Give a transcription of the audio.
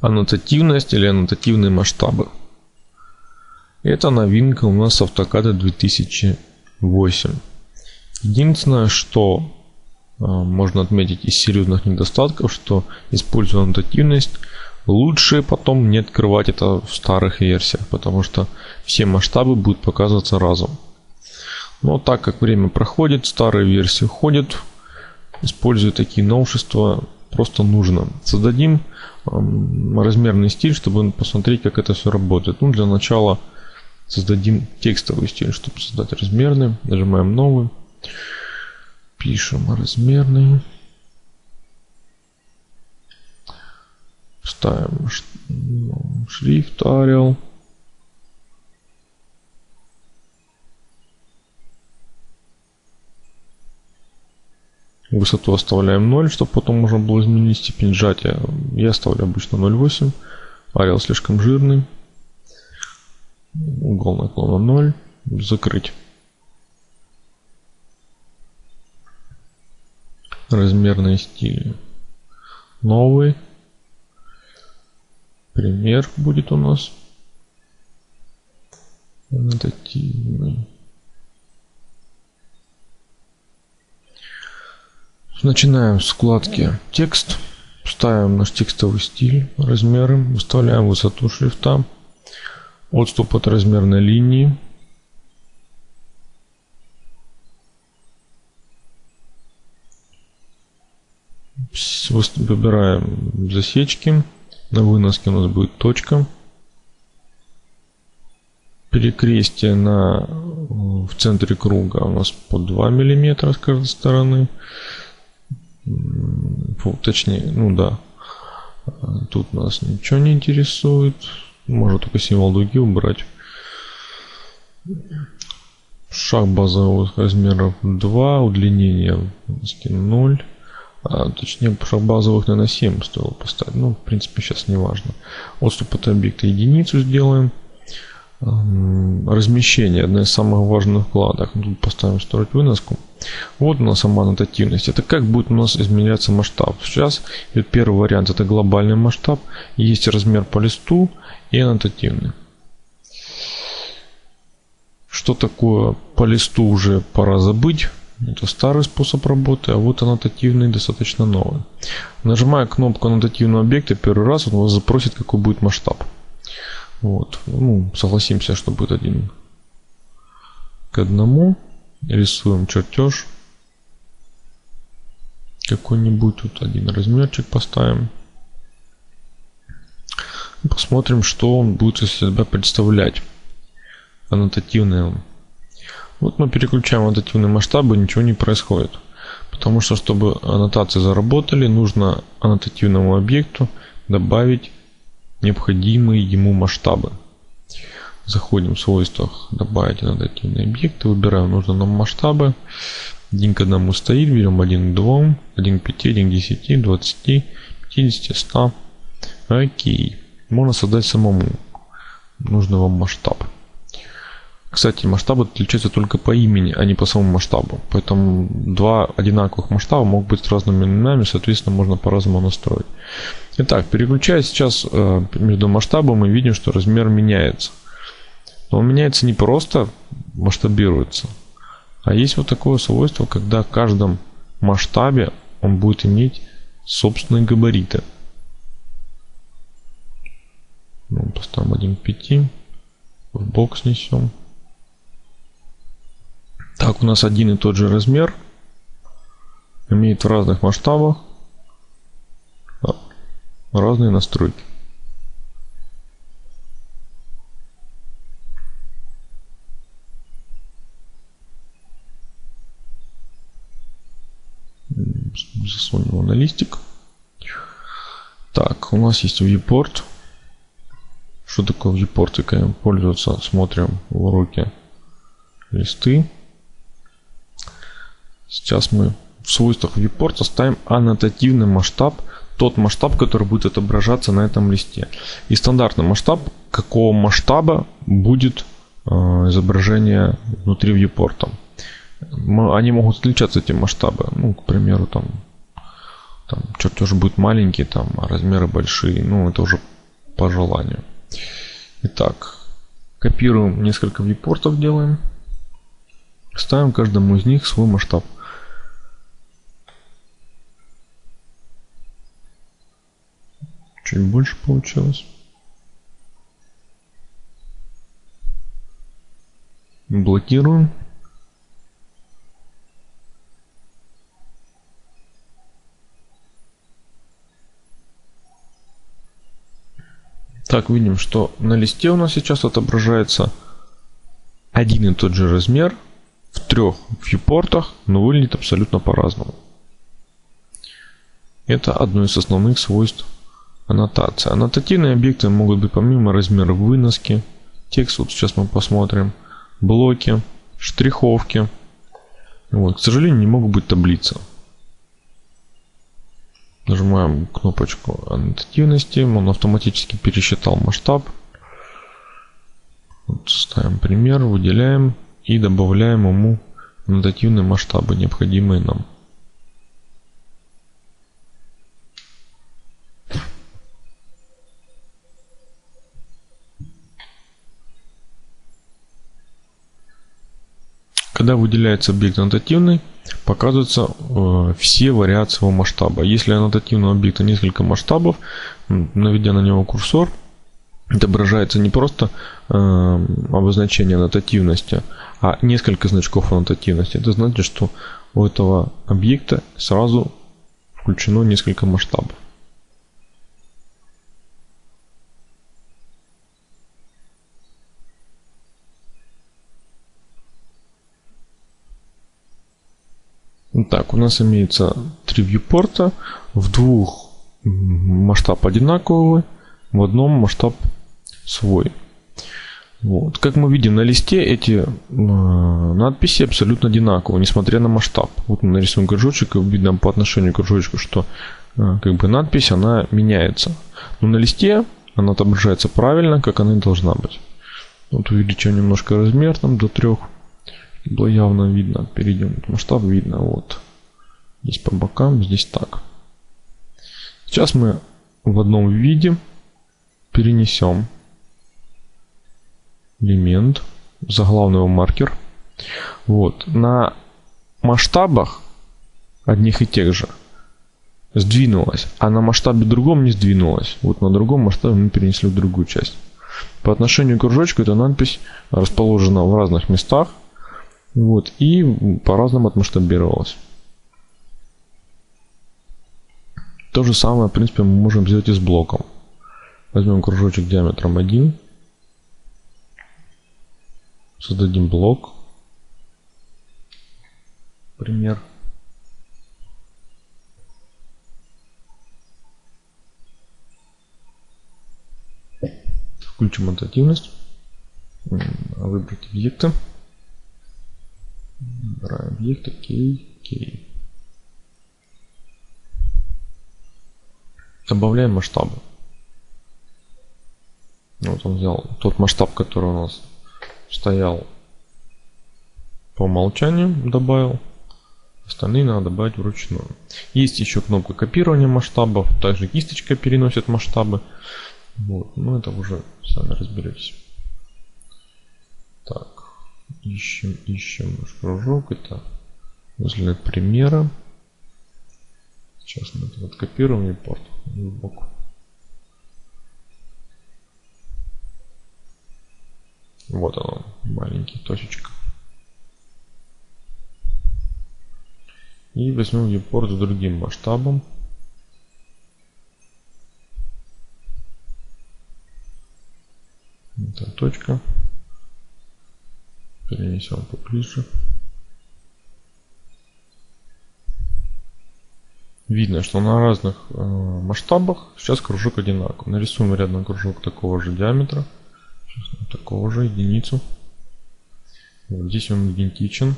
аннотативность или аннотативные масштабы. Это новинка у нас с AutoCAD 2008. Единственное, что можно отметить из серьезных недостатков, что, используя аннотативность, лучше потом не открывать это в старых версиях, потому что все масштабы будут показываться разом. Но так как время проходит, старые версии уходят, используя такие новшества, просто нужно. Создадим размерный стиль, чтобы посмотреть, как это все работает. Ну, для начала создадим текстовый стиль, чтобы создать размерный. Нажимаем новый. Пишем размерный. Ставим шрифт Arial. Высоту оставляем 0, чтобы потом можно было изменить степень сжатия. Я оставляю обычно 0,8. Arial слишком жирный. Угол наклона 0. Закрыть. Размерные стили. Новый. Пример будет у нас. Аннотативный. Начинаем с вкладки текст. Ставим наш текстовый стиль, размеры. Выставляем высоту шрифта. Отступ от размерной линии. Выбираем засечки. На выноске у нас будет точка. Перекрестие в центре круга у нас по 2 мм с каждой стороны. Точнее, ну да. Тут нас ничего не интересует. Можно только символ дуги убрать. Шаг базовых размеров 2. Удлинение 0. Точнее, шаг базовых, наверное, 7 стоило поставить. Ну, в принципе, сейчас не важно. Отступ от объекта единицу сделаем. Размещение. Одна из самых важных вкладок. Тут поставим строить выноску. Вот у нас сама аннотативность. Это как будет у нас изменяться масштаб. Сейчас первый вариант — это глобальный масштаб. Есть размер по листу и аннотативный. Что такое по листу, уже пора забыть. Это старый способ работы, а вот аннотативный достаточно новый. Нажимая кнопку аннотативного объекта первый раз, он вас запросит, какой будет масштаб. Вот. Ну, согласимся, что будет 1 к 1. Рисуем чертеж. Какой-нибудь тут один размерчик поставим. Посмотрим, что он будет из себя представлять. Аннотативный. Вот мы переключаем аннотативные масштабы, ничего не происходит. Потому что, чтобы аннотации заработали, нужно аннотативному объекту добавить необходимые ему масштабы. Заходим в свойствах, добавить аннотативные объекты, выбираем нужные нам масштабы. 1 к 1 стоит, берем 1 к 2, 1 к 5, 1 к 10, 20, 50, 100. Окей. Можно создать самому нужный вам масштаб. Кстати, масштабы отличаются только по имени, а не по самому масштабу. Поэтому два одинаковых масштаба могут быть с разными именами, соответственно, можно по-разному настроить. Итак, переключая сейчас между масштабом, мы видим, что размер меняется. Но он меняется не просто масштабируется, а есть вот такое свойство, когда в каждом масштабе он будет иметь собственные габариты. Поставим 1 к 5, в бок снесем. Так, у нас один и тот же размер имеет в разных масштабах разные настройки. Засунем его на листик. Так, у нас есть viewport. Что такое viewport? Как им пользоваться? Смотрим в уроке листы. Сейчас мы в свойствах viewport ставим аннотативный масштаб, тот масштаб, который будет отображаться на этом листе. И стандартный масштаб, какого масштаба будет изображение внутри viewport. Они могут отличаться, эти масштабы. Ну, к примеру, там чертеж будет маленький, а размеры большие. Ну, это уже по желанию. Итак, копируем несколько вьюпортов, делаем. Ставим каждому из них свой масштаб. Чуть больше получилось. Блокируем. Так, видим, что на листе у нас сейчас отображается один и тот же размер в 3 вьюпортах, но выглядит абсолютно по-разному. Это одно из основных свойств аннотации. Аннотативные объекты могут быть помимо размера выноски, текст, вот сейчас мы посмотрим, блоки, штриховки. Вот, к сожалению, не могут быть таблицы. Нажимаем кнопочку аннотативности, он автоматически пересчитал масштаб. Вот, ставим пример, выделяем и добавляем ему аннотативные масштабы, необходимые нам. Когда выделяется объект аннотативный, показываются все вариации его масштаба. Если аннотативного объекта несколько масштабов, наведя на него курсор, отображается не просто обозначение аннотативности, а несколько значков аннотативности. Это значит, что у этого объекта сразу включено несколько масштабов. Так, у нас имеется 3 вьюпорта, в 2 масштаб одинаковый, в одном масштаб свой. Вот. Как мы видим на листе, эти надписи абсолютно одинаковые, несмотря на масштаб. Вот мы нарисуем кружочек, и видно по отношению к кружочку, что как бы надпись, она меняется. Но на листе она отображается правильно, как она и должна быть. Вот увеличим немножко размер там до 3. Было явно видно. Перейдем, масштаб видно. Вот. Здесь по бокам, здесь так. Сейчас мы в одном виде перенесем элемент, заглавный его маркер. Вот. На масштабах одних и тех же сдвинулось, а на масштабе другом не сдвинулось. Вот на другом масштабе мы перенесли в другую часть. По отношению к кружочку эта надпись расположена в разных местах. Вот, и по-разному отмасштабировалось. То же самое, в принципе, мы можем сделать и с блоком. Возьмем кружочек диаметром 1. Создадим блок. Пример. Включим аннотативность. Выбрать объекты. Выбираем объекты K. Добавляем масштабы. Вот он взял тот масштаб, который у нас стоял по умолчанию, добавил. Остальные надо добавить вручную. Есть еще кнопка копирования масштабов. Также кисточка переносит масштабы. Вот. Но это уже сами разберетесь. Так. Ищем наш кружок. Это возле примера. Сейчас мы это вот копируем вьюпорт сбоку. Вот оно, маленький точечка. И возьмем вьюпорт с другим масштабом. Это точка. Перенесем поближе. Видно, что на разных масштабах сейчас кружок одинаковый. Нарисуем рядом кружок такого же диаметра. Такого же единицу. Вот здесь он идентичен.